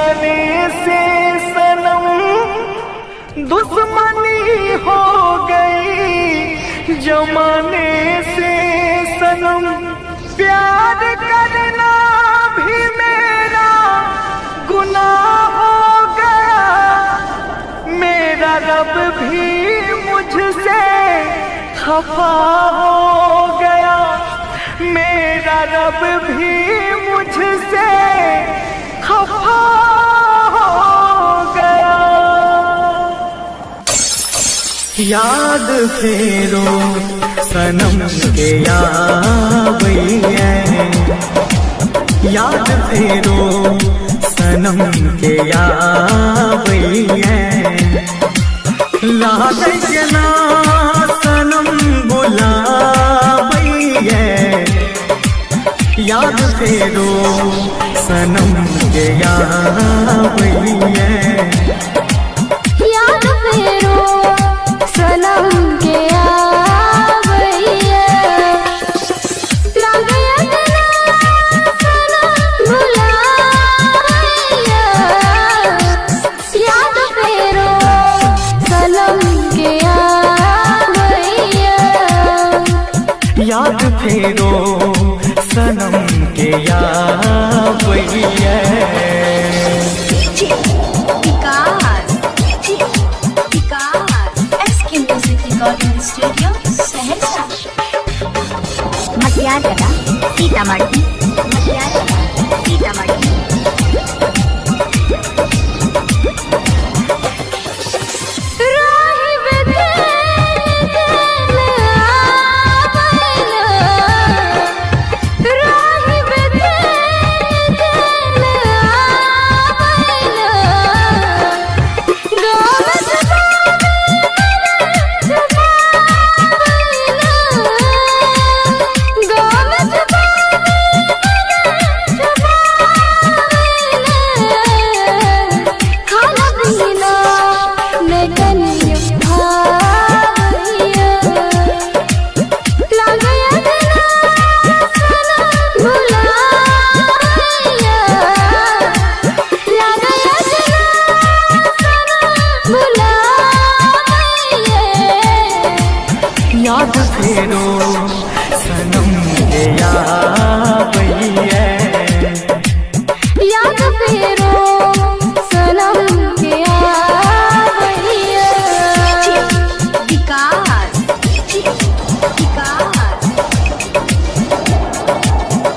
जाने से सनम दुश्मनी हो गई, जमाने से सनम प्यार करना भी मेरा गुनाह हो गया। मेरा रब भी मुझसे खफा हो गया, मेरा रब भी मुझसे खफा हो गया। याद फेरो सनम के यावैया, याद फेरो सनम के यावैया। लागे ना सनम बुलावैया, याद फेरो सनम के यावैया। याद फेरो सनम के यावैया। लागे ना सनम बुलावैया, याद फेरो सनम के यावैया। याद फेरो सनम के यावैया। स्टूडियो सहरसा, मटियार कला, सीतामढ़ी, मटियार कला, सीतामढ़ी। याद फेरो सनम के यावैया। याद फेरो सनम के यावैया। विकास, विकास।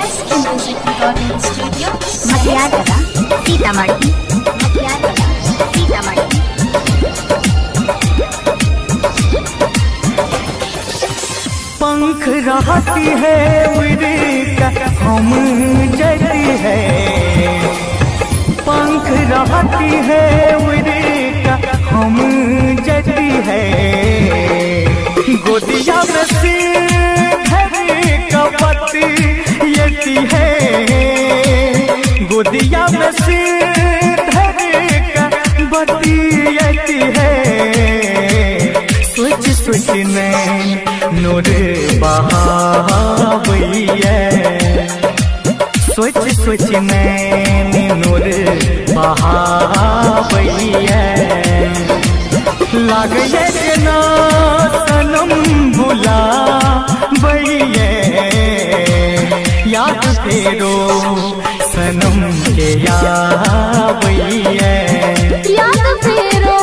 एसके म्यूजिक रिकॉर्डिंग स्टूडियो, मटियार कला, सीतामढ़ी, मटियार कला, सीतामढ़ी। पंख रहती है उड़का हम जती है, पंख रहती है उड़का हम जती है। गोदिया में सिर का पति यती है, गोदिया में सिर का पति यती है। सोच सोच नैन नूर बहावैया, सोच सोच नैन नूर बहावैया। लागे ना सनम बुलावैया। याद फेरो सनम के यावैया। याद फेरो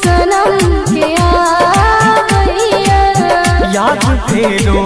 सनम के यावैया। याद फेरो